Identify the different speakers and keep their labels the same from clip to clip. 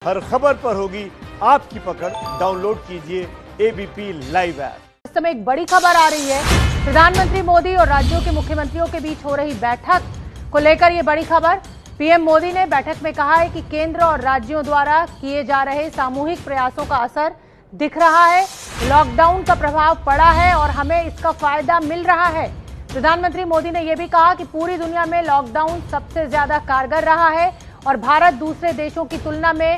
Speaker 1: हर खबर पर होगी आपकी पकड़। डाउनलोड कीजिए एबीपी लाइव ऐप।
Speaker 2: इस समय एक बड़ी खबर आ रही है। प्रधानमंत्री मोदी और राज्यों के मुख्यमंत्रियों के बीच हो रही बैठक को लेकर ये बड़ी खबर। पीएम मोदी ने बैठक में कहा है कि केंद्र और राज्यों द्वारा किए जा रहे सामूहिक प्रयासों का असर दिख रहा है। लॉकडाउन का प्रभाव पड़ा है और हमें इसका फायदा मिल रहा है। प्रधानमंत्री मोदी ने यह भी कहा कि पूरी दुनिया में लॉकडाउन सबसे ज्यादा कारगर रहा है और भारत दूसरे देशों की तुलना में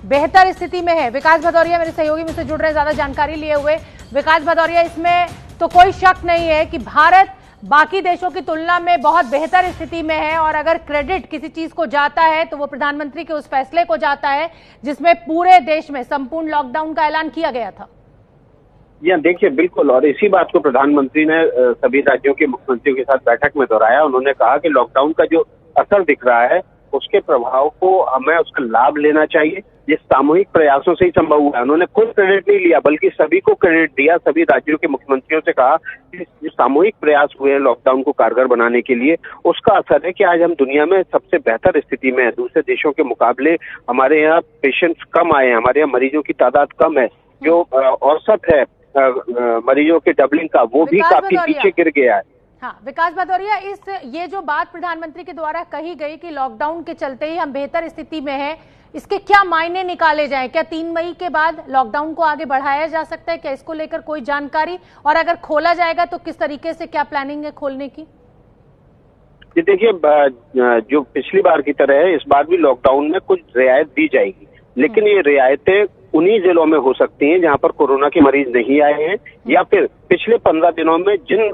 Speaker 2: बेहतर स्थिति में है। विकास भदौरिया मेरे सहयोगी मुझसे जुड़ रहे हैं ज्यादा जानकारी लिए हुए। विकास भदौरिया, इसमें तो कोई शक नहीं है कि भारत बाकी देशों की तुलना में बहुत बेहतर स्थिति में है और अगर क्रेडिट किसी चीज को जाता है तो वो प्रधानमंत्री के उस फैसले को जाता है जिसमें पूरे देश में संपूर्ण लॉकडाउन का ऐलान किया गया था।
Speaker 3: या देखिए, बिल्कुल, और इसी बात को प्रधानमंत्री ने सभी राज्यों के मुख्यमंत्रियों के साथ बैठक में दोहराया। उन्होंने कहा कि लॉकडाउन का जो असर दिख रहा है उसके प्रभाव को हमें उसका लाभ लेना चाहिए। ये सामूहिक प्रयासों से ही संभव हुआ है। उन्होंने खुद क्रेडिट नहीं लिया बल्कि सभी को क्रेडिट दिया। सभी राज्यों के मुख्यमंत्रियों से कहा कि जो सामूहिक प्रयास हुए हैं लॉकडाउन को कारगर बनाने के लिए, उसका असर है कि आज हम दुनिया में सबसे बेहतर स्थिति में है। दूसरे देशों के मुकाबले हमारे यहाँ पेशेंट्स कम आए हैं, हमारे यहाँ मरीजों की तादाद कम है। जो औसत है मरीजों के डबलिंग का, वो भी काफी पीछे गिर गया है।
Speaker 2: हाँ, विकास भदौरिया, ये जो बात प्रधानमंत्री के द्वारा कही गई कि लॉकडाउन के चलते ही हम बेहतर स्थिति में हैं, इसके क्या मायने निकाले जाएं? क्या 3 मई के बाद लॉकडाउन को आगे बढ़ाया जा सकता है? क्या इसको लेकर कोई जानकारी, और अगर खोला जाएगा तो किस तरीके से, क्या प्लानिंग है खोलने की?
Speaker 3: जी देखिए, जो पिछली बार की तरह है, इस बार भी लॉकडाउन में कुछ रियायत दी जाएगी, लेकिन ये रियायतें उन्हीं जिलों में हो सकती हैं जहां पर कोरोना के मरीज नहीं आए हैं, या फिर पिछले 15 दिनों में जिन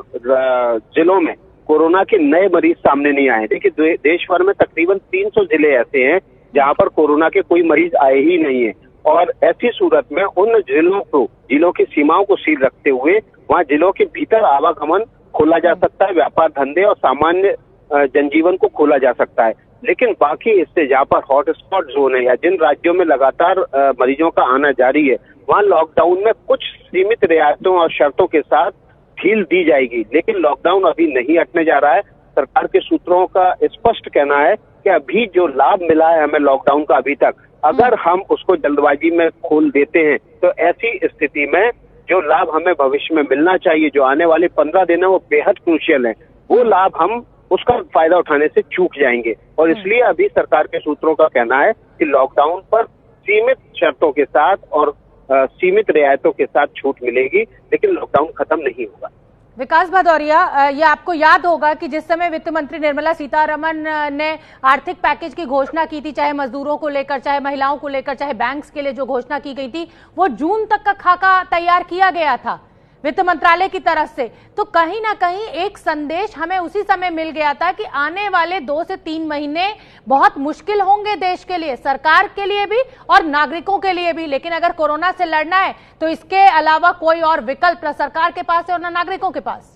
Speaker 3: जिलों में कोरोना के नए मरीज सामने नहीं आए। देखिए, देश भर में तकरीबन 300 जिले ऐसे हैं जहां पर कोरोना के कोई मरीज आए ही नहीं है, और ऐसी सूरत में उन जिलों की सीमाओं को सील रखते हुए वहां जिलों के भीतर आवागमन खोला जा सकता है, व्यापार धंधे और सामान्य जनजीवन को खोला जा सकता है। लेकिन बाकी हिस्से जहाँ पर हॉटस्पॉट जोन है या जिन राज्यों में लगातार मरीजों का आना जारी है, वहाँ लॉकडाउन में कुछ सीमित रियायतों और शर्तों के साथ ढील दी जाएगी। लेकिन लॉकडाउन अभी नहीं हटने जा रहा है। सरकार के सूत्रों का स्पष्ट कहना है कि अभी जो लाभ मिला है हमें लॉकडाउन का अभी तक, अगर हम उसको जल्दबाजी में खोल देते हैं तो ऐसी स्थिति में जो लाभ हमें भविष्य में मिलना चाहिए, जो आने वाले 15 दिन है, वो बेहद क्रूशियल है। वो लाभ हम उसका फायदा उठाने से चूक जाएंगे, और इसलिए अभी सरकार के सूत्रों का कहना है कि लॉकडाउन पर सीमित शर्तों के साथ और सीमित रियायतों के साथ छूट मिलेगी, लेकिन लॉकडाउन खत्म नहीं होगा।
Speaker 2: विकास भदौरिया, ये आपको याद होगा कि जिस समय वित्त मंत्री निर्मला सीतारमण ने आर्थिक पैकेज की घोषणा की थी, चाहे मजदूरों को लेकर, चाहे महिलाओं को लेकर, चाहे बैंक्स के लिए जो घोषणा की गई थी, वो जून तक का खाका तैयार किया गया था वित्त मंत्रालय की तरफ से। तो कहीं ना कहीं एक संदेश हमें उसी समय मिल गया था कि आने वाले 2 से 3 महीने बहुत मुश्किल होंगे देश के लिए, सरकार के लिए भी और नागरिकों के लिए भी। लेकिन अगर कोरोना से लड़ना है तो इसके अलावा कोई और विकल्प न सरकार के पास है और न नागरिकों के पास।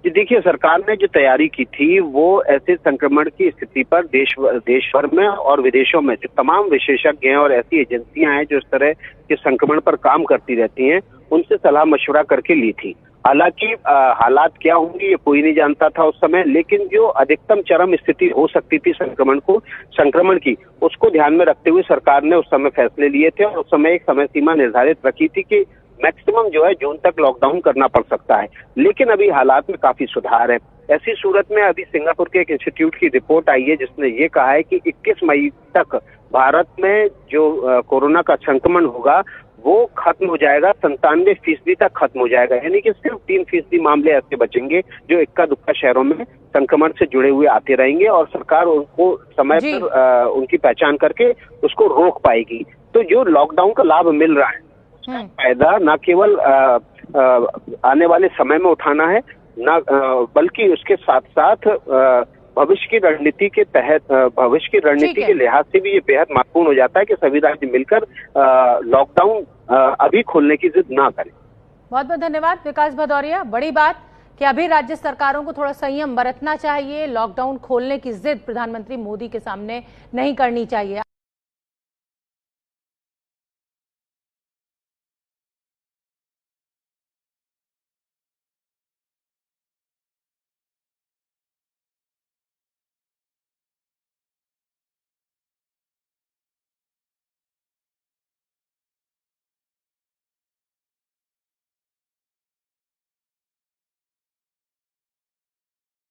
Speaker 3: देखिए, सरकार ने जो तैयारी की थी वो ऐसे संक्रमण की स्थिति पर देश भर में और विदेशों में जो तमाम विशेषज्ञ हैं और ऐसी एजेंसियां हैं जो इस तरह के संक्रमण पर काम करती रहती हैं, उनसे सलाह मशवरा करके ली थी। हालांकि हालात क्या होंगी ये कोई नहीं जानता था उस समय, लेकिन जो अधिकतम चरम स्थिति हो सकती थी संक्रमण की, उसको ध्यान में रखते हुए सरकार ने उस समय फैसले लिए थे, और उस समय एक समय सीमा निर्धारित रखी थी कि मैक्सिमम जो है जून तक लॉकडाउन करना पड़ सकता है। लेकिन अभी हालात में काफी सुधार है। ऐसी सूरत में अभी सिंगापुर के एक इंस्टीट्यूट की रिपोर्ट आई है जिसने ये कहा है कि 21 मई तक भारत में जो कोरोना का संक्रमण होगा वो खत्म हो जाएगा, 97% तक खत्म हो जाएगा। यानी कि सिर्फ 3% मामले ऐसे बचेंगे जो इक्का दुक्का शहरों में संक्रमण से जुड़े हुए आते रहेंगे, और सरकार उनको समय पर उनकी पहचान करके उसको रोक पाएगी। तो जो लॉकडाउन का लाभ मिल रहा है उसका फायदा न केवल आने वाले समय में उठाना है, न बल्कि उसके साथ साथ भविष्य की रणनीति के तहत, भविष्य की रणनीति के लिहाज से भी ये बेहद महत्वपूर्ण हो जाता है कि सभी राज्य मिलकर लॉकडाउन अभी खोलने की जिद ना करें।
Speaker 2: बहुत बहुत धन्यवाद विकास भदौरिया। बड़ी बात कि अभी राज्य सरकारों को थोड़ा संयम बरतना चाहिए, लॉकडाउन खोलने की जिद प्रधानमंत्री मोदी के सामने नहीं करनी चाहिए।